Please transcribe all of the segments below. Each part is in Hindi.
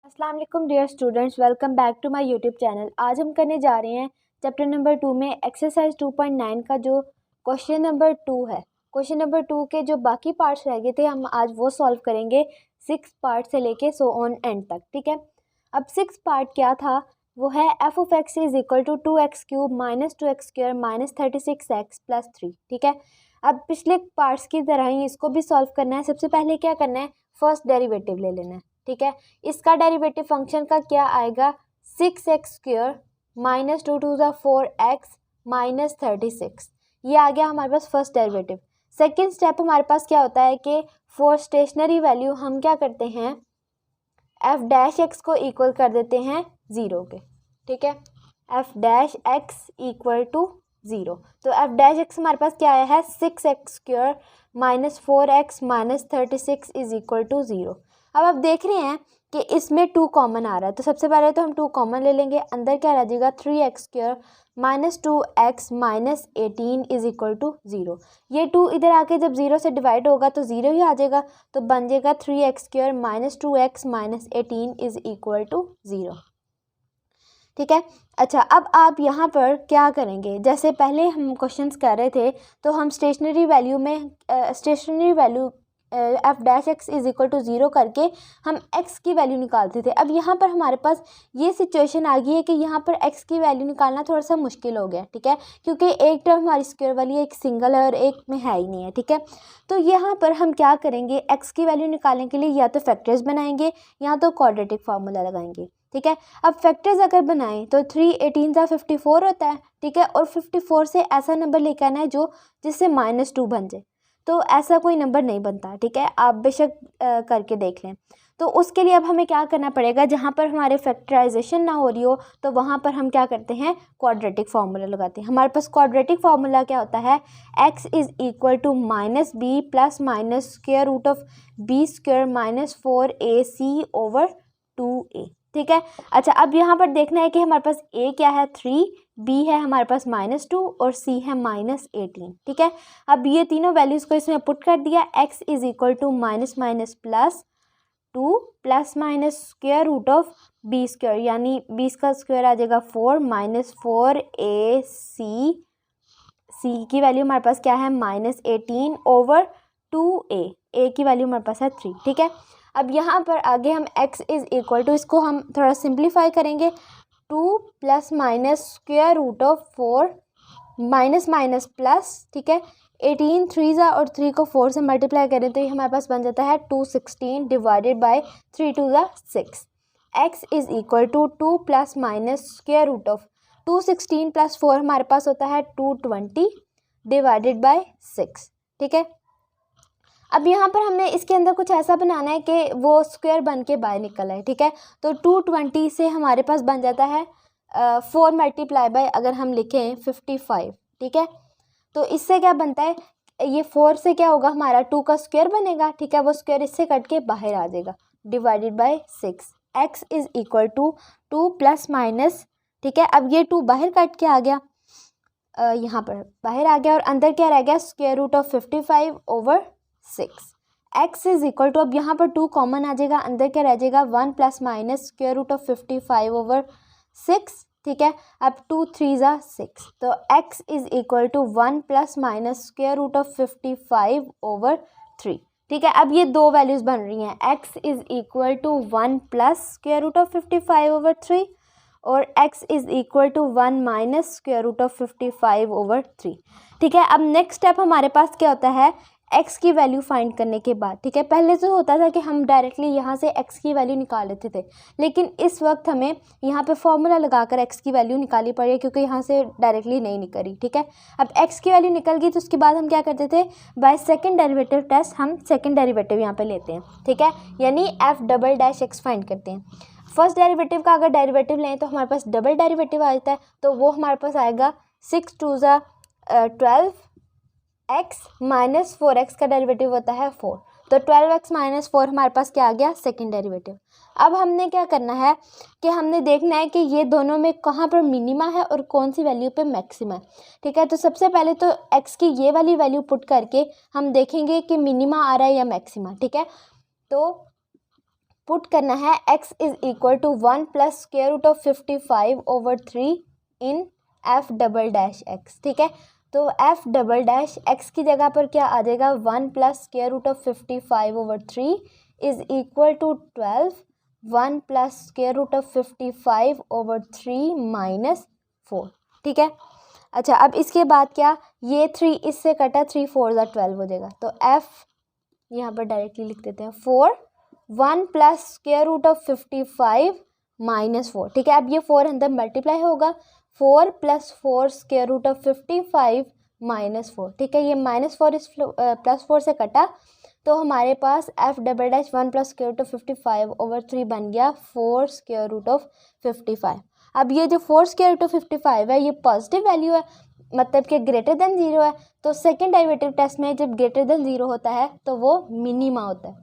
अस्सलाम वालेकुम dear students, welcome back to my YouTube channel. आज हम करने जा रहे हैं चैप्टर नंबर 2 में एक्सरसाइज 2.9 का जो क्वेश्चन नंबर 2 है। क्वेश्चन नंबर 2 के जो बाकी पार्ट्स रह गए थे हम आज वो सॉल्व करेंगे 6 पार्ट से लेके सो ऑन एंड तक। ठीक है, अब 6 पार्ट क्या था, वो है f of x is equal to 2x³ minus 2x² minus 36x plus 3। ठीक है, अब पिछले पार्ट्स की तरह ही इसको भी सॉल्व करना है। सबसे पहले क्या करना है, फर्स्ट डेरिवेटिव ले लेना है। ठीक है, इसका डेरिवेटिव फंक्शन का क्या आएगा, 6x² माइनस 2×4x माइनस 36। ये आ गया हमारे पास फर्स्ट डेरिवेटिव। सेकेंड स्टेप हमारे पास क्या होता है कि फॉर स्टेशनरी वैल्यू हम क्या करते हैं, एफ डैश एक्स को इक्वल कर देते हैं 0 के। ठीक है, f dash x equal to 0, तो एफ डैश एक्स हमारे पास क्या आया है, 6x² minus 4x minus 36 is equal to 0। अब आप देख रहे हैं कि इसमें 2 कॉमन आ रहा है, तो सबसे पहले तो हम 2 कॉमन ले लेंगे। अंदर क्या रह जाएगा, 3x² minus 2x minus 18 is equal to 0। ये 2 इधर आके जब 0 से डिवाइड होगा तो 0 ही आ जाएगा, तो बन जाएगा 3x² minus 2x minus 18 is equal to 0। ठीक है, अच्छा अब आप यहाँ पर क्या करेंगे, जैसे पहले हम क्वेश्चंस कर रहे थे तो हम stationary value f dash x is equal to 0 करके हम x की वैल्यू निकालते थे। अब यहाँ पर हमारे पास ये सिचुएशन आ गई है कि यहाँ पर x की वैल्यू निकालना थोड़ा सा मुश्किल हो गया। ठीक है, क्योंकि एक टर्म हमारी स्क्वायर वाली है, एक सिंगल है और एक में है ही नहीं है। ठीक है, तो यहाँ पर हम क्या करेंगे, x की वैल्यू निकालने के लिए या तो फैक्टर्स बनाएंगे या तो क्वाड्रेटिक फार्मूला लगाएंगे। ठीक है, अब फैक्टर्स अगर बनाएं तो 3 18 का 54 होता है। ठीक है, और 54 से ऐसा नंबर लेकर आना है जिससे -2 बन जाए, तो ऐसा कोई नंबर नहीं बनता। ठीक है, आप बेशक करके देख लें। तो उसके लिए अब हमें क्या करना पड़ेगा, जहाँ पर हमारे फैक्टराइजेशन ना हो रही हो तो वहाँ पर हम क्या करते हैं, क्वाड्रेटिक फार्मूला लगाते हैं। हमारे पास क्वाड्रेटिक फार्मूला क्या होता है, x is equal to minus b plus minus square root of b² minus 4ac over 2a। ठीक है, अच्छा अब यहाँ पर देखना है कि हमारे पास a क्या है 3, b है हमारे पास -2 और c है -18। ठीक है, अब ये तीनों वैल्यूज़ को इसमें पुट कर दिया, x is equal to minus minus plus 2 plus minus square root of b², यानी 20 का स्क्वायर आ जाएगा 4 माइनस 4ac, c की वैल्यू हमारे पास क्या है -18 ओवर 2a, a की वैल्यू हमारे पास है 3। ठीक है, अब यहाँ पर आगे हम x इज़ इक्वल टू, इसको हम थोड़ा सिंप्लीफाई करेंगे, 2 plus minus square root of 4 minus minus plus. ठीक है, 18 3 और 3 को 4 से मल्टीप्लाई करें तो ये हमारे पास बन जाता है 216 divided by 3 2 6। x is equal to 2 plus minus square root of 216 plus 4 हमारे पास होता है 220 डिवाइडेड बाय 6। ठीक है, अब यहाँ पर हमने इसके अंदर कुछ ऐसा बनाना है कि वो स्क्वायर बन के बाहर निकल आए। ठीक है, तो 220 से हमारे पास बन जाता है 4 मल्टीप्लाई बाय अगर हम लिखें 55। ठीक है, तो इससे क्या बनता है, ये 4 से क्या होगा, हमारा 2 का स्क्वायर बनेगा। ठीक है, वो स्क्वायर इससे कट के बाहर आ जाएगा, divided by 6। x is equal to 2 plus minus, ठीक है, अब ये 2 बाहर कट के आ गया, यहाँ पर बाहर आ गया और अंदर क्या रह गया, square root of 55 over 6। x is equal to, अब यहाँ पर 2 कॉमन आ जाएगा, अंदर क्या रह जाएगा 1 plus minus square root of 55 over 6। ठीक है, अब 2 3 6, तो x is equal to 1 plus minus square root of 55 over 3। ठीक है, अब ये दो वैल्यूज़ बन रही हैं, x is equal to 1 plus square root of 55 over 3 और x is equal to 1 minus square root of 55 over 3। ठीक है, अब नेक्स्ट स्टेप हमारे पास क्या होता है, x की वैल्यू फाइंड करने के बाद। ठीक है, पहले तो होता था कि हम डायरेक्टली यहाँ से x की वैल्यू निकाल लेते थे, लेकिन इस वक्त हमें यहाँ पे फॉर्मूला लगाकर x की वैल्यू निकालनी पड़ी क्योंकि यहाँ से डायरेक्टली नहीं निकली। ठीक है, अब x की वैल्यू निकल गई तो उसके बाद हम क्या करते थे, बाय सेकंड डेरिवेटिव टेस्ट हम सेकंड डेरिवेटिव यहाँ पे लेते हैं। ठीक है, यानी f double dash x find करते हैं। फर्स्ट डेरिवेटिव का अगर डेरिवेटिव लें तो हमारे पास डबल डेरिवेटिव आ जाता है, तो वो हमारे पास आएगा 6 2 12 x माइनस 4x का डेरिवेटिव होता है 4, तो 12x माइनस 4 हमारे पास क्या आ गया, सेकंड डेरिवेटिव। अब हमने क्या करना है कि हमने देखना है कि ये दोनों में कहाँ पर मिनिमा है और कौन सी वैल्यू पे मैक्सिमा है। ठीक है, तो सबसे पहले तो x की ये वाली वैल्यू पुट करके हम देखेंगे कि मिनिमा आ रहा है या मैक्सिमा। ठीक है, तो पुट करना है x is equal to 1 plus square root of 55/3 in f double dash x, ठीक है। तो f डबल डैश x की जगह पर क्या आ जाएगा, 1 plus square root of 55/3 is equal to 12, 1 plus square root of 55/3 minus 4, ठीक है। अच्छा, अब इसके बाद क्या, ये 3 इससे कटा, 3 4 12 हो जाएगा। तो f यहाँ पर डायरेक्टली लिख देते हैं 4, 1 plus square root of 55 minus 4, ठीक है। अब ये 4 अंदर मल्टीप्लाई होगा, 4 plus 4 square root of 55 minus 4, ठीक है। ये -4 इस +4 से कटा, तो हमारे पास f double dash 1 plus square root of 55/3 बन गया 4 स्क्वायर रूट ऑफ 55। अब ये जो 4 स्क्वायर रूट ऑफ 55 है, ये पॉजिटिव वैल्यू है, मतलब कि ग्रेटर देन 0 है। तो सेकेंड डेरिवेटिव टेस्ट में जब ग्रेटर देन 0 होता है तो वो मिनिमा होता है,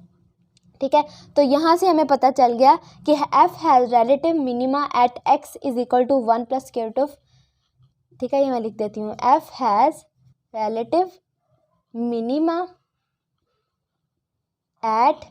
ठीक है। तो यहाँ से हमें पता चल गया कि f has relative minima at x is equal to 1 plus square root of, ठीक है, ये मैं लिख देती हूँ, f has relative minima at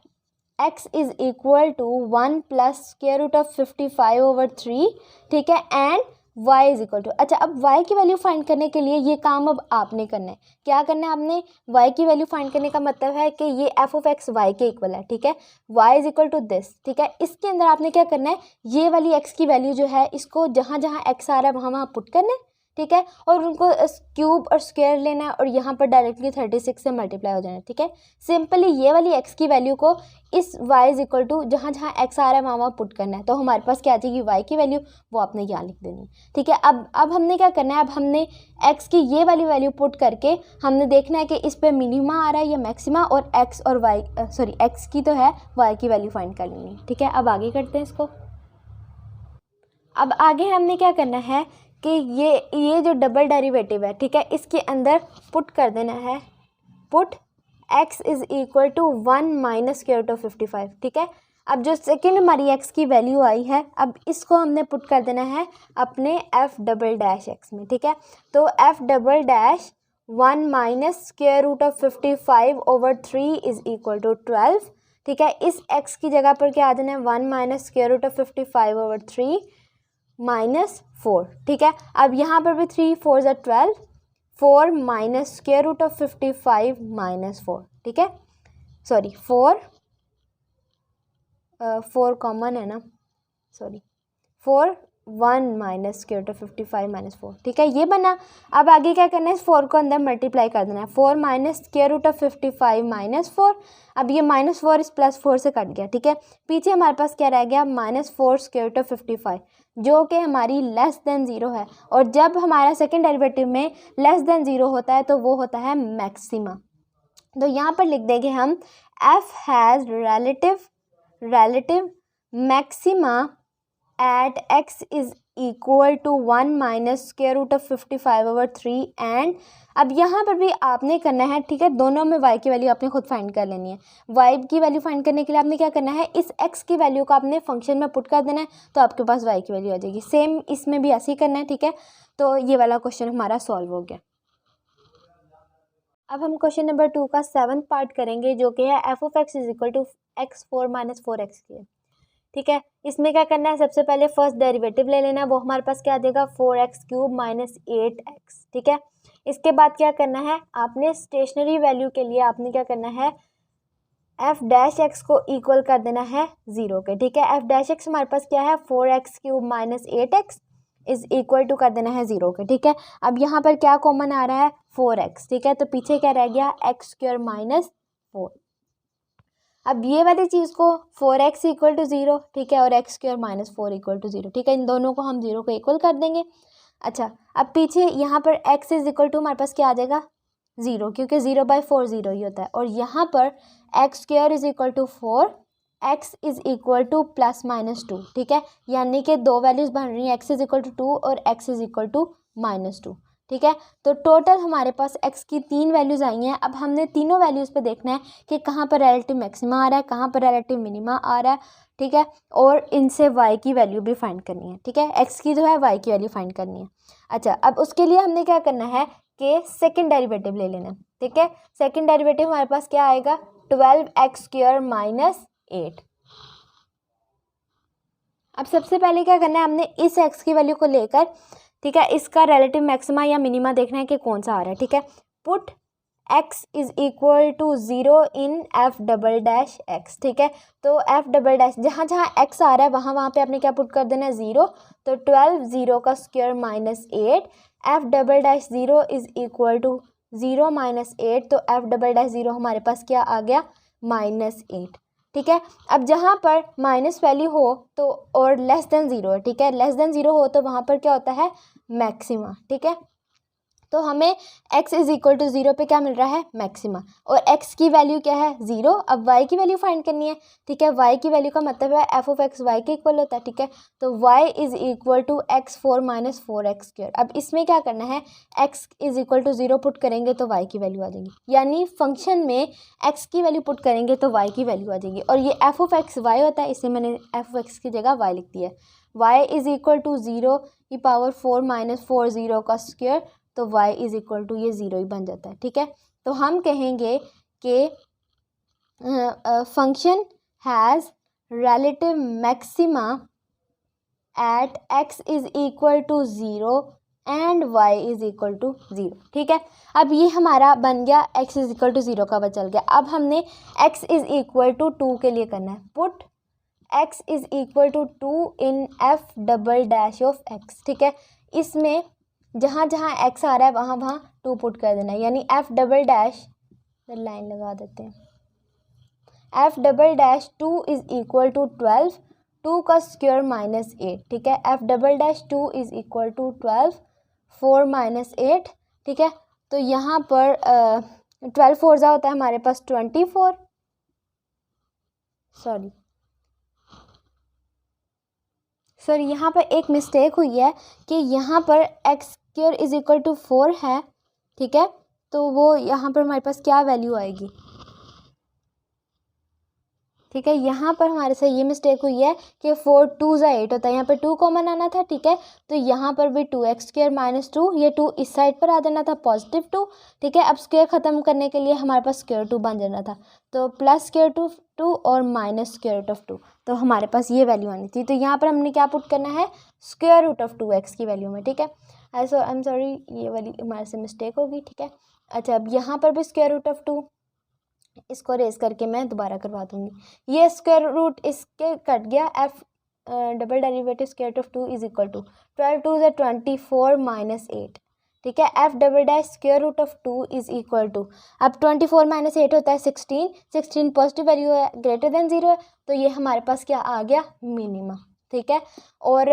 x is equal to 1 plus square root of 55/3, ठीक है, and y is equal to, अच्छा, अब y की वैल्यू फाइंड करने के लिए ये काम अब आपने करना है। क्या करना है आपने, y की वैल्यू फाइंड करने का मतलब है कि ये f ऑफ x y के इक्वल है, ठीक है, y is equal to this, ठीक है। इसके अंदर आपने क्या करना है, ये वाली x की वैल्यू जो है, इसको जहाँ जहाँ x आ रहा है वहाँ वहाँ पुट करना है, ठीक है, और उनको क्यूब और स्क्वायर लेना है और यहाँ पर डायरेक्टली 36 से मल्टीप्लाई हो जाना है, ठीक है। सिंपली ये वाली x की वैल्यू को इस y इज इक्वल टू जहाँ जहाँ x आ रहा है वहाँ वहाँ पुट करना है, तो हमारे पास क्या आ जाएगी y की वैल्यू, वो आपने यहाँ लिख देनी है, ठीक है। अब हमने क्या करना है, अब हमने x की ये वाली वैल्यू पुट करके हमने देखना है कि इस पर मिनिमा आ रहा है या मैक्सिमा, और x और y सॉरी x की तो है, y की वैल्यू फाइंड कर लेनी है, ठीक है। अब आगे करते हैं इसको। अब आगे हमने क्या करना है कि ये जो डबल डेरिवेटिव है, ठीक है, इसके अंदर पुट कर देना है, put x is equal to 1 minus square root of 55, ठीक है। अब जो सेकेंड हमारी x की वैल्यू आई है, अब इसको हमने पुट कर देना है अपने f डबल डैश x में, ठीक है। तो f double dash 1 minus square root of 55/3 is equal to 12, ठीक है। इस x की जगह पर क्या आ जाना है, 1 minus square root of 55/3 minus 4, ठीक है। अब यहाँ पर भी 3 4 12, 4 minus square root of 55 minus 4, ठीक है, सॉरी 4 कॉमन है ना, sorry 4 1 minus square root of 55 minus 4, ठीक है, ये बना। अब आगे क्या करना है, इस 4 को अंदर मल्टीप्लाई कर देना है, 4 minus square root of 55 minus 4, अब ये -4 इस +4 से कट गया, ठीक है। पीछे हमारे पास क्या रह गया, -4 स्क्वायर रूट ऑफ 55, जो कि हमारी लेस देन 0 है, और जब हमारा सेकेंड डेरिवेटिव में लेस देन 0 होता है तो वो होता है मैक्सिमा। तो यहाँ पर लिख देंगे हम f has relative maxima at x is equal to 1 minus square root of 55/3 and, अब यहाँ पर भी आपने करना है, ठीक है, दोनों में y की वैल्यू आपने खुद फाइंड कर लेनी है। y की वैल्यू फाइंड करने के लिए आपने क्या करना है, इस x की वैल्यू को आपने फंक्शन में पुट कर देना है, तो आपके पास y की वैल्यू आ जाएगी। सेम इसमें भी ऐसे ही करना है, ठीक है। तो ये वाला क्वेश्चन हमारा सॉल्व हो गया। अब हम क्वेश्चन नंबर 2 का 7th पार्ट करेंगे, जो कि है f of x is equal to x4 minus 4x की, ठीक है। इसमें क्या करना है, सबसे पहले फर्स्ट डेरिवेटिव ले लेना है, वो हमारे पास क्या आ जाएगा, 4x³ माइनस 8x, ठीक है। इसके बाद क्या करना है, आपने स्टेशनरी वैल्यू के लिए आपने क्या करना है, f डैश x को इक्वल कर देना है 0 के, ठीक है। f डैश x हमारे पास क्या है, 4x³ minus 8x is equal to कर देना है 0 के, ठीक है। अब यहाँ पर क्या कॉमन आ रहा है, 4x, ठीक है, तो पीछे क्या रह गया, x² माइनस 4। अब ये वाली चीज़ को 4x इक्वल टू 0, ठीक है, और x² माइनस 4 इक्वल टू 0, ठीक है, इन दोनों को हम 0 को इक्वल कर देंगे। अच्छा, अब पीछे यहाँ पर x इज इक्वल टू हमारे पास क्या आ जाएगा, 0, क्योंकि 0/4 0 ही होता है, और यहाँ पर x² is equal to 4, x is equal to +-2, ठीक है, यानी कि दो वैल्यूज़ बन रही हैं, x इज इक्वल टू 2 और x इज इक्वल टू -2, ठीक है। तो टोटल हमारे पास x की 3 वैल्यूज़ आई हैं। अब हमने तीनों वैल्यूज़ पे देखना है कि कहाँ पर रिलेटिव मैक्सिमा आ रहा है, कहाँ पर रिलेटिव मिनिमा आ रहा है, ठीक है, और इनसे y की वैल्यू भी फाइंड करनी है, ठीक है, x की जो है y की वैल्यू फाइंड करनी है। अच्छा, अब उसके लिए हमने क्या करना है कि सेकेंड डेरिवेटिव ले लेना है, ठीक है। सेकेंड डेरिवेटिव हमारे पास क्या आएगा, 12x² माइनस 8, अब सबसे पहले क्या करना है, हमने इस एक्स की वैल्यू को लेकर, ठीक है, इसका रिलेटिव मैक्सिमा या मिनिमा देखना है कि कौन सा आ रहा है, ठीक है। Put x is equal to 0 in f double dash x, ठीक है। तो एफ डबल डैश जहाँ जहाँ x आ रहा है वहाँ वहाँ पे आपने क्या पुट कर देना है, 0। तो 12 0 का square minus 8, f double dash 0 is equal to 0 minus 8, तो एफ डबल डैश 0 हमारे पास क्या आ गया, -8, ठीक है। अब जहाँ पर माइनस वैल्यू हो तो और लेस देन 0 है, ठीक है, लेस देन 0 हो तो वहाँ पर क्या होता है, मैक्सिमा, ठीक है। तो हमें x इज इक्वल टू 0 पे क्या मिल रहा है, मैक्सिमा, और x की वैल्यू क्या है, 0। अब y की वैल्यू फाइंड करनी है, ठीक है। y की वैल्यू का मतलब है f ऑफ x y के इक्वल होता है, ठीक है। तो y is equal to x4 minus 4x square. अब इसमें क्या करना है, x is equal to 0 put करेंगे तो y की वैल्यू आ जाएगी, यानी फंक्शन में x की वैल्यू पुट करेंगे तो y की वैल्यू आ जाएगी। और ये f ऑफ x y होता है, इसे मैंने f ऑफ x की जगह y लिख दिया है। y इज इक्वल टू 0 की पावर 4 माइनस 4 0 का स्क्वायर, तो y इज इक्वल टू ये 0 ही बन जाता है, ठीक है। तो हम कहेंगे कि function has relative maxima at x is equal to 0 and y is equal to 0, ठीक है। अब ये हमारा बन गया x इज इक्वल टू 0 का बचल गया। अब हमने x इज इक्वल टू 2 के लिए करना है, put x is equal to 2 in f double dash of x, ठीक है। इसमें जहाँ जहाँ x आ रहा है वहाँ वहाँ 2 पुट कर देना है, यानी f डबल डैश, लाइन लगा देते हैं, f double dash 2 is equal to 12, 2 का स्क्वायर माइनस 8, ठीक है। f double dash 2 is equal to 12, 4 minus 8, ठीक है। तो यहाँ पर 12 4 जा होता है हमारे पास 24, सॉरी यहाँ पर एक मिस्टेक हुई है कि यहाँ पर x square is equal to 4 है, ठीक है। तो वो यहाँ पर हमारे पास क्या वैल्यू आएगी, ठीक है। यहाँ पर हमारे से ये मिस्टेक हुई है कि 4 2 ज़ा 8 होता है, यहाँ पर 2 कॉमन आना था, ठीक है। तो यहाँ पर भी 2x स्क्वायर माइनस 2, ये 2 इस साइड पर आ जाना था, पॉजिटिव 2, ठीक है। अब स्क्वायर ख़त्म करने के लिए हमारे पास स्क्वायर 2 बन जाना था, तो प्लस स्क्वायर 2 और माइनस स्क्वायर रूट ऑफ 2, तो हमारे पास ये वैल्यू आनी थी। तो यहाँ पर हमने क्या पुट करना है, स्क्वायर रूट ऑफ 2x की वैल्यू में, ठीक है। आई एम सॉरी, ये वाली हमारे से मिस्टेक होगी, ठीक है। अच्छा, अब यहाँ पर भी स्क्वायर रूट ऑफ 2, इसको रेस करके मैं दोबारा करवा दूंगी। ये स्क्वायर रूट इसके कट गया, f double derivative square root of 2 is equal to 12 2 ज़ा 24 माइनस 8, ठीक है। f double dash square root of 2 is equal to, अब 24 माइनस 8 होता है 16, 16 पॉजिटिव वैल्यू है, ग्रेटर देन 0 है, तो ये हमारे पास क्या आ गया, मिनिमा, ठीक है। और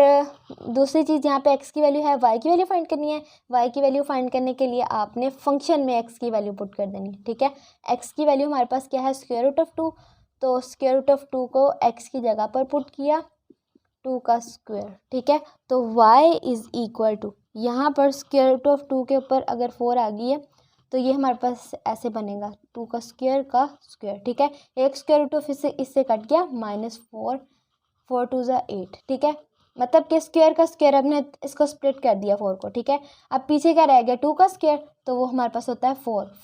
दूसरी चीज़ यहाँ पे x की वैल्यू है, y की वैल्यू फाइंड करनी है। y की वैल्यू फाइंड करने के लिए आपने फंक्शन में x की वैल्यू पुट कर देनी है, ठीक है। x की वैल्यू हमारे पास क्या है, स्क्वायर रूट ऑफ 2, तो स्क्वायर रूट ऑफ 2 को x की जगह पर पुट किया, 2 का स्क्वायर, ठीक है। तो y इज इक्वल टू, यहाँ पर स्क्वायर रूट ऑफ 2 के ऊपर अगर 4 आ गई है तो ये हमारे पास ऐसे बनेगा, 2 का स्क्वायर, ठीक है। एक स्क्वायर रूट ऑफ इससे कट गया, -4, 4 2 ज़ा 8, ठीक है। मतलब कि स्क्वायर का स्क्वायर हमने इसको स्प्लिट कर दिया 4 को, ठीक है। अब पीछे क्या रह गया, 2 का स्क्वायर, तो वो हमारे पास होता है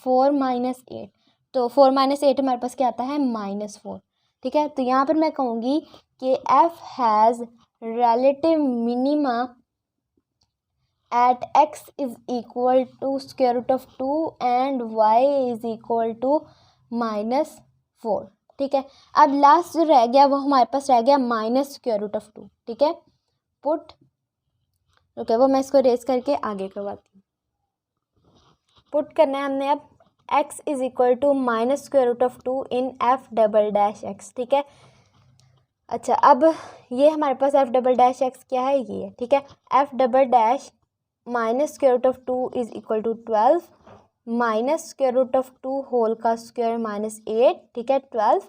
4 माइनस 8, तो 4 माइनस 8 हमारे पास क्या आता है, -4, ठीक है। तो यहाँ पर मैं कहूँगी कि f has relative minima at x is equal to square root of 2 and y is equal to -4, ठीक है। अब लास्ट जो रह गया वो हमारे पास रह गया माइनस स्क्वायर रूट ऑफ 2, ठीक है। पुट, ओके, वो मैं इसको रेस करके आगे करवाती हूँ। पुट करना है हमने अब x is equal to minus square root of 2 in f double dash x, ठीक है। अच्छा, अब ये हमारे पास f डबल डैश x क्या है, ये है, ठीक है। f double dash minus square root of 2 is equal to 12 minus square root of 2 whole का स्क्वायर -8, ठीक है। 12,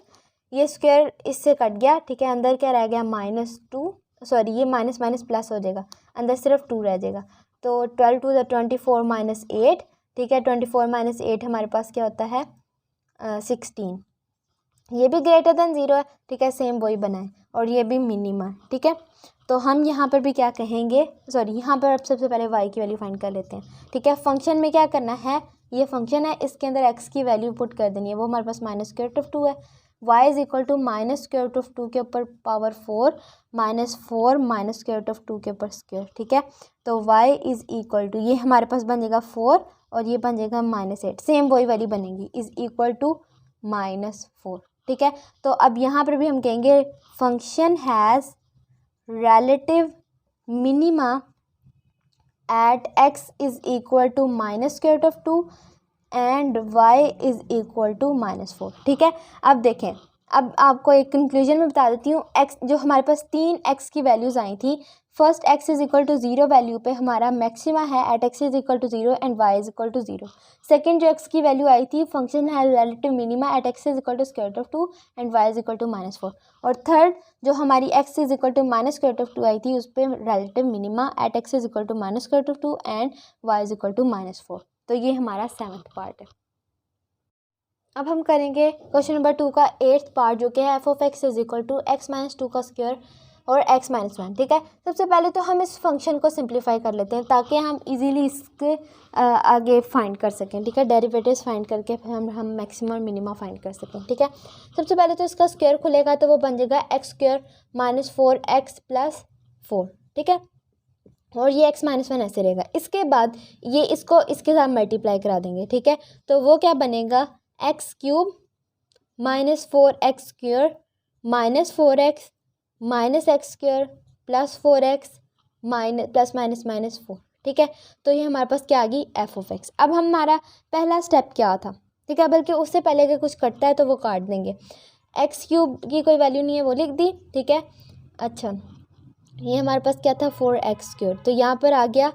ये स्क्वायर इससे कट गया, ठीक है। अंदर क्या रह गया, -2, सॉरी ये माइनस माइनस प्लस हो जाएगा, अंदर सिर्फ 2 रह जाएगा। तो 12 2 ज़ा 24 माइनस 8, ठीक है। 24 माइनस 8 हमारे पास क्या होता है, 16, ये भी ग्रेटर देन 0 है, ठीक है, सेम वही बना है, और ये भी मिनिमा, ठीक है। तो हम यहाँ पर भी क्या कहेंगे, सॉरी यहाँ पर अब सबसे पहले y की वैल्यू फाइंड कर लेते हैं, ठीक है। फंक्शन में क्या करना है, ये फंक्शन है, इसके अंदर x की वैल्यू पुट कर देनी है, वो हमारे पास माइनस स्क्वायर रूट ऑफ 2 है, y is equal to minus square root of 2 के ऊपर power 4 minus 4 minus square root of 2 के ऊपर स्क्वायर, ठीक है। तो y इज़ इक्वल टू, ये हमारे पास बन जाएगा 4 और ये बन जाएगा -8, सेम वही वाली बनेगी, इज़ इक्वल टू -4, ठीक है। तो अब यहाँ पर भी हम कहेंगे function has relative minima at x is equal to minus square root of 2 and y is equal to -4, ठीक है। अब देखें, अब आपको एक कंक्लूजन में बता देती हूँ। x जो हमारे पास 3 x की वैल्यूज़ आई थी, first x is equal to 0 value पे हमारा मैक्सिमा है at x is equal to 0 and y is equal to 0। Second जो x की वैल्यू आई थी, फंक्शन है relative minima at x is equal to square root of 2 and y is equal to -4। और थर्ड जो हमारी x is equal to minus square root of 2 आई थी, उस पर relative minima at x is equal to minus square root of 2 and y is equal to -4। तो ये हमारा 7th पार्ट है। अब हम करेंगे क्वेश्चन नंबर 2 का 8th पार्ट, जो कि है f of x is equal to x minus 2 का स्क्वायर और x माइनस 1, ठीक है। सबसे पहले तो हम इस फंक्शन को सिंप्लीफाई कर लेते हैं ताकि हम इजीली इसके आगे फाइंड कर सकें, ठीक है। डेरिवेटिव्स फाइंड करके फिर हम मैक्सिमम और मिनिमा फाइंड कर सकें, ठीक है। सबसे पहले तो इसका स्क्वायर खुलेगा तो वो बन जाएगा x square minus 4x plus 4, ठीक है। और ये x माइनस 1 ऐसे रहेगा। इसके बाद ये इसको इसके साथ मल्टीप्लाई करा देंगे, ठीक है। तो वो क्या बनेगा, x cube minus 4x square minus 4x minus x square plus 4x minus plus minus minus 4, ठीक है। तो ये हमारे पास क्या आ गई, एफ ऑफ एक्स। अब हमारा पहला स्टेप क्या था, ठीक है, बल्कि उससे पहले अगर कुछ कटता है तो वो काट देंगे। एक्स क्यूब की कोई वैल्यू नहीं है, वो लिख दी, ठीक है। अच्छा, ये हमारे पास क्या था, 4x स्क्वायर। तो यहाँ पर आ गया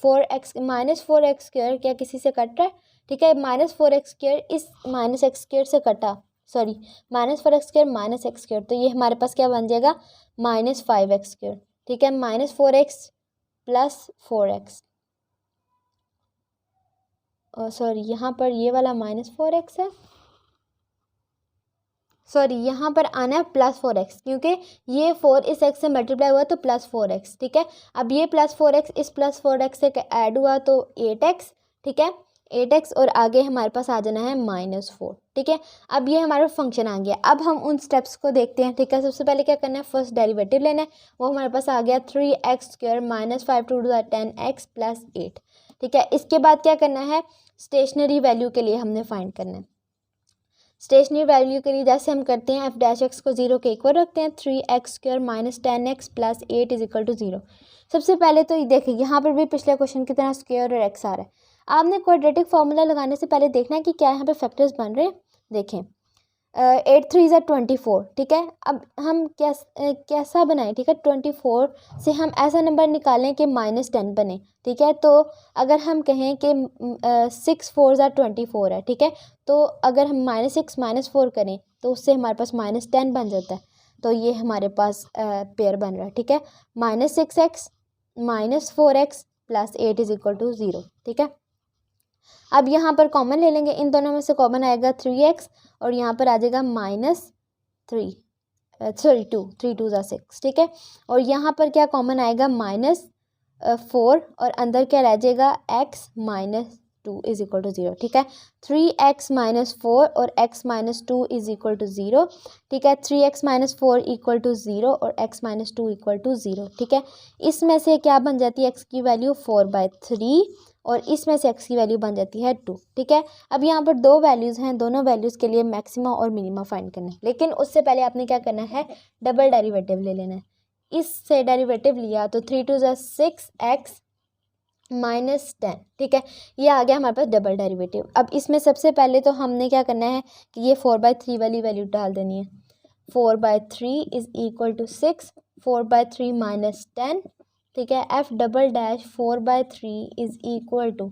4x माइनस 4x स्क्वायर, क्या किसी से कट रहा है, ठीक है। माइनस 4x स्क्वायर इस माइनस एक्स स्क्वायर से कटा, sorry minus 4x square minus x square, तो ये हमारे पास क्या बन जाएगा, -5x स्क्वायर, ठीक है। -4x प्लस 4x, सॉरी यहाँ पर ये वाला -4x है, सॉरी यहाँ पर आना है +4x, क्योंकि ये 4 इस x से मल्टीप्लाई हुआ तो +4x, ठीक है। अब ये +4x इस +4x से ऐड हुआ तो 8x, ठीक है, 8x और आगे हमारे पास आ जाना है -4, ठीक है। अब ये हमारा फंक्शन आ गया। अब हम उन स्टेप्स को देखते हैं, ठीक है। सबसे पहले क्या करना है, फर्स्ट डेरिवेटिव लेना है, वो हमारे पास आ गया 3x square minus 5 to the 10x plus 8, ठीक है। इसके बाद क्या करना है, स्टेशनरी वैल्यू के लिए हमने फाइंड करना है। स्टेशनरी वैल्यू के लिए जैसे हम करते हैं, एफ डैश एक्स को 0 के इक्वल रखते हैं, 3x square minus 10x plus 8 is equal to 0। सबसे पहले तो ये देखिए, यहाँ पर भी पिछले क्वेश्चन की तरह स्क्वायर और एक्स आ रहा है। आपने क्वाड्रेटिक फार्मूला लगाने से पहले देखना है कि क्या यहाँ पे फैक्टर्स बन रहे हैं। देखें 8 3 ज़ा 24, ठीक है। अब हम कैसा बनाएं, ठीक है, 24 से हम ऐसा नंबर निकालें कि -10 बने, ठीक है। तो अगर हम कहें कि 6 4 ज़ा 24 है, ठीक है, तो अगर हम -6 -4 करें तो उससे हमारे पास -10 बन जाता है। तो ये हमारे पास पेयर बन रहा है, ठीक है, -6x -4x plus 8 is equal to 0, ठीक है। अब यहाँ पर कॉमन ले लेंगे, इन दोनों में से कॉमन आएगा 3x और यहाँ पर आ जाएगा -3 सॉरी 2 3 2 ज़ा 6, ठीक है। और यहाँ पर क्या कॉमन आएगा, -4 और अंदर क्या रह जाएगा, x -2 इज इक्वल टू 0, ठीक है। 3x -4 और x -2 इज इक्वल टू 0, ठीक है। 3x -4 इक्वल टू 0 और x -2 इक्वल टू 0, ठीक है। इसमें से क्या बन जाती है, x की वैल्यू 4/3 और इसमें से x की वैल्यू बन जाती है 2, ठीक है। अब यहाँ पर दो वैल्यूज़ हैं, दोनों वैल्यूज़ के लिए मैक्सिमा और मिनिमा फाइंड करना है, लेकिन उससे पहले आपने क्या करना है, डबल डेरिवेटिव ले लेना है। इससे डेरिवेटिव लिया तो 3 2 ज़ा 6x -10, ठीक है, ये आ गया हमारे पास डबल डेरिवेटिव। अब इसमें सबसे पहले तो हमने क्या करना है कि ये 4/3 वाली वैल्यू डाल देनी है। 4/3 इज इक्वल टू 6, 4/3 -10, ठीक है। F double dash 4/3 is equal to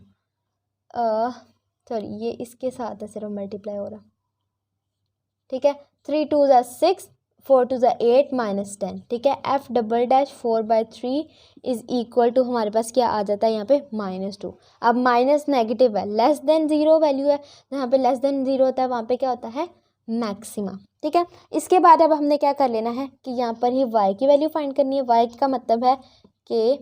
sorry ये इसके साथ है, सिर्फ मल्टीप्लाई हो रहा, ठीक है। 3 2 ज़ा 6 4 2 ज़ा 8 -10, ठीक है। F double dash 4/3 is equal to हमारे पास क्या आ जाता है यहाँ पे -2। अब माइनस नेगेटिव है, लेस देन 0 वैल्यू है, जहाँ पे लेस देन 0 होता है वहाँ पे क्या होता है, मैक्सिमा, ठीक है। इसके बाद अब हमने क्या कर लेना है कि यहाँ पर ही y की वैल्यू फाइंड करनी है। y का मतलब है कि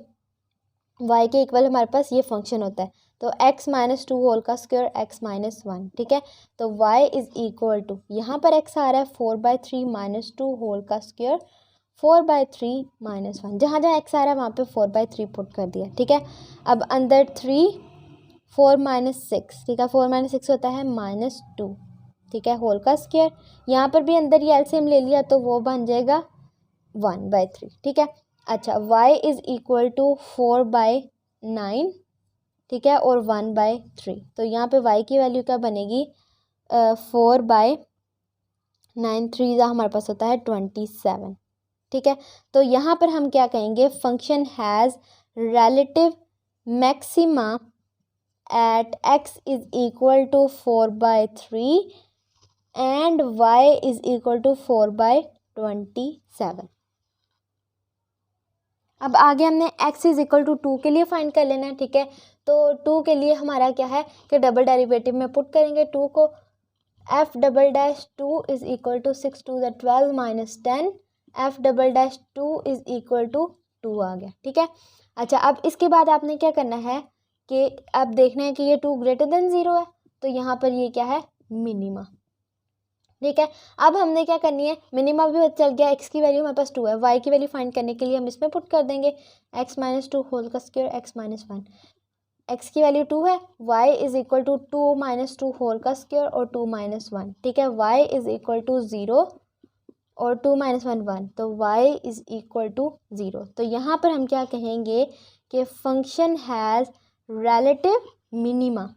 y के इक्वल हमारे पास ये फंक्शन होता है। तो x माइनस टू होल का स्क्वायर x माइनस वन, ठीक है। तो y इज़ इक्वल टू, यहाँ पर x आ रहा है 4/3 माइनस टू होल का स्क्वायर 4/3 माइनस वन, जहाँ जहाँ x आ रहा है वहाँ पे 4/3 पुट कर दिया, ठीक है। अब अंदर 3 4 माइनस 6, ठीक है, 4 माइनस 6 होता है -2, ठीक है, होल का स्क्वायर। यहाँ पर भी अंदर ये एलसीएम ले लिया तो वो बन जाएगा 1/3, ठीक है। अच्छा, y इज़ इक्वल टू 4/9, ठीक है, और 1/3। तो यहाँ पे y की वैल्यू क्या बनेगी, 4/9, 3 हमारे पास होता है 27, ठीक है। तो यहाँ पर हम क्या कहेंगे, function has relative maxima at x is equal to 4/3 and y is equal to 4/27। अब आगे हमने x इज़ इक्वल टू 2 के लिए फाइंड कर लेना है, ठीक है। तो 2 के लिए हमारा क्या है कि डबल डेरिवेटिव में पुट करेंगे 2 को, f double dash 2 is equal to 6 2 12 minus 10, f double dash 2 is equal to 2 आ गया, ठीक है। अच्छा, अब इसके बाद आपने क्या करना है कि अब देखना है कि ये 2 ग्रेटर देन 0 है, तो यहाँ पर ये क्या है, मिनिमा, ठीक है। अब हमने क्या करनी है, मिनिमा भी चल गया, x की वैल्यू हमारे पास 2 है, y की वैल्यू फाइंड करने के लिए हम इसमें पुट कर देंगे x माइनस 2 होल का स्क्वायर x माइनस 1, x की वैल्यू 2 है, y is equal to 2 minus 2 whole का स्क्वायर और 2 माइनस 1, ठीक है, y इज़ इक्वल टू 0 और 2 माइनस 1 1, तो y इज़ इक्वल टू 0। तो यहाँ पर हम क्या कहेंगे कि function has relative minima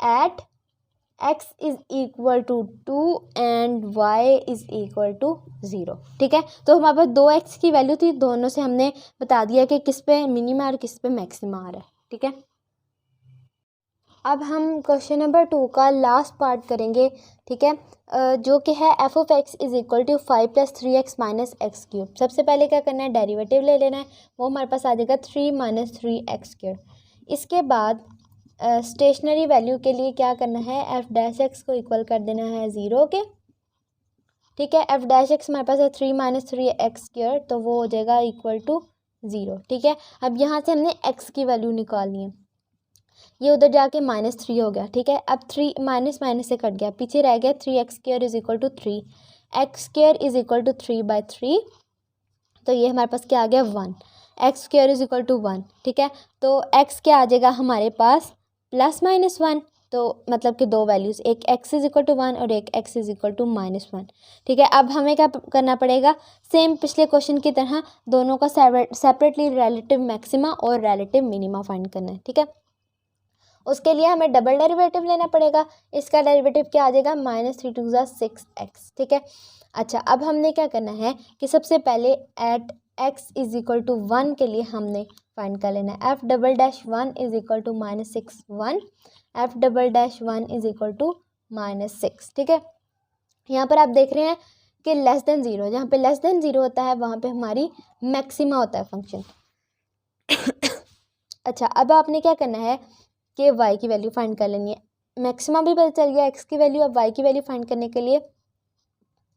at x is equal to 2 and y is equal to 0, ठीक है। तो हमारे पास दो x की वैल्यू थी, दोनों से हमने बता दिया कि किस पे मिनिमा और किस पे मैक्सिमा आ रहा है, ठीक है। अब हम क्वेश्चन नंबर 2 का लास्ट पार्ट करेंगे, ठीक है, जो कि है f of x is equal to 5 + 3x minus x cube. सबसे पहले क्या करना है, डेरिवेटिव ले लेना है, वो हमारे पास आ जाएगा 3 माइनस 3x स्क्वायर। इसके बाद स्टेशनरी वैल्यू के लिए क्या करना है, f डैश एक्स को इक्वल कर देना है 0 के, ठीक है। f डैश एक्स हमारे पास है 3 माइनस 3x स्क्वायर, तो वो हो जाएगा इक्वल टू 0, ठीक है। अब यहाँ से हमने x की वैल्यू निकालनी है, ये उधर जाके -3 हो गया, ठीक है। अब 3 माइनस माइनस से कट गया, पीछे रह गया 3x square is equal to 3, x square is equal to 3/3, तो ये हमारे पास क्या आ गया 1, x square is equal to 1, ठीक है। तो x क्या आ जाएगा हमारे पास +-1, तो मतलब कि दो वैल्यूज़, एक x इज़ इक्वल टू 1 और एक x इज़ इक्वल टू -1, ठीक है। अब हमें क्या करना पड़ेगा, सेम पिछले क्वेश्चन की तरह दोनों का सेपरेटली रिलेटिव मैक्सिमा और रिलेटिव मिनिमा फाइंड करना है, ठीक है। उसके लिए हमें डबल डेरिवेटिव लेना पड़ेगा, इसका डेरिवेटिव क्या आ जाएगा, -3 2 6x, ठीक है। अच्छा, अब हमने क्या करना है कि सबसे पहले at x is equal to 1 के लिए हमने फाइंड कर लेना है f double dash 1 is equal to -6 1, f double dash 1 is equal to -6, ठीक है। यहाँ पर आप देख रहे हैं कि लेस देन 0, जहाँ पे लेस देन 0 होता है वहाँ पे हमारी मैक्सिमा होता है फंक्शन। अच्छा, अब आपने क्या करना है कि y की वैल्यू फाइंड कर लेनी है, मैक्सिमा भी पता चल गया x की वैल्यू, अब y की वैल्यू फाइंड करने के लिए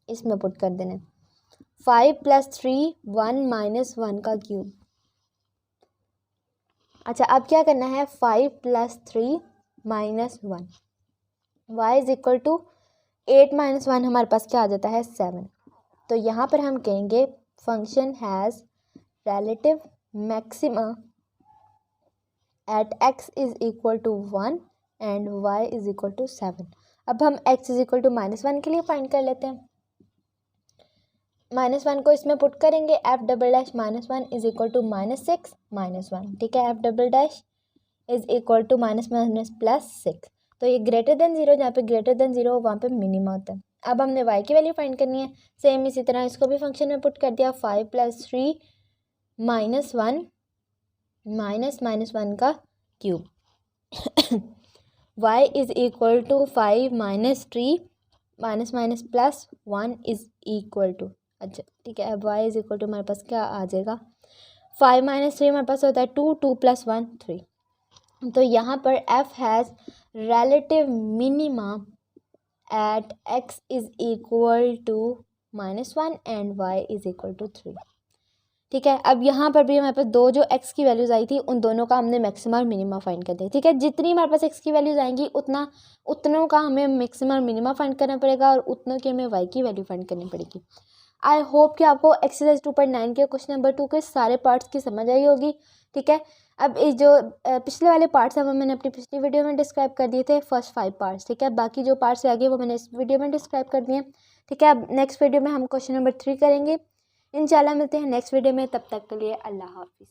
इसमें पुट कर देना है 5 + 3 1 - 1 का क्यूब। अच्छा, अब क्या करना है, 5 + 3 - 1, y इज़ इक्वल टू 8 - 1 हमारे पास क्या आ जाता है 7। तो यहाँ पर हम कहेंगे function has relative maxima at x is equal to 1 and y is equal to 7। अब हम x इज़ इक्वल टू -1 के लिए फाइंड कर लेते हैं, -1 को इसमें पुट करेंगे, f double dash -1 is equal to -6 -1, ठीक है, f double dash is equal to -+6। तो ये ग्रेटर देन 0, जहाँ पे ग्रेटर देन 0 हो वहाँ पे मिनिमा होता है। अब हमने y की वैल्यू फाइंड करनी है, सेम इसी तरह इसको भी फंक्शन में पुट कर दिया, 5 + 3 - 1 -1 का cube y is equal to 5 - 3 -+1 is equal to, अच्छा ठीक है। अब y इज़ इक्वल टू हमारे पास क्या आ जाएगा, 5 - 3 हमारे पास होता है 2, 2 + 1 3। तो यहाँ पर f has relative minima at x is equal to -1 and y is equal to 3। ठीक है। अब यहाँ पर भी हमारे पास दो जो एक्स की वैल्यूज़ आई थी उन दोनों का हमने मैक्सिमम और मिनिमम फाइंड कर दिया। ठीक है, जितनी हमारे पास एक्स की वैल्यूज़ आएंगी उतनों का हमें मैक्सिमम और मिनिमम फाइंड करना पड़ेगा और उतनों की हमें वाई की वैल्यू फाइंड करनी पड़ेगी। आई होप कि आपको एक्सरसाइज 2.9 के क्वेश्चन नंबर 2 के सारे पार्ट्स की समझ आई होगी। ठीक है, अब इस जो पिछले वाले पार्ट्स हैं वो मैंने अपनी पिछली वीडियो में डिस्क्राइब कर दिए थे, फर्स्ट 5 पार्ट्स। ठीक है, बाकी जो पार्ट्स रह गए वो मैंने इस वीडियो में डिस्क्राइब कर दिए। ठीक है, अब नेक्स्ट वीडियो में हम क्वेश्चन नंबर 3 करेंगे। इंशाल्लाह मिलते हैं नेक्स्ट वीडियो में, तब तक के लिए अल्लाह हाफिज़।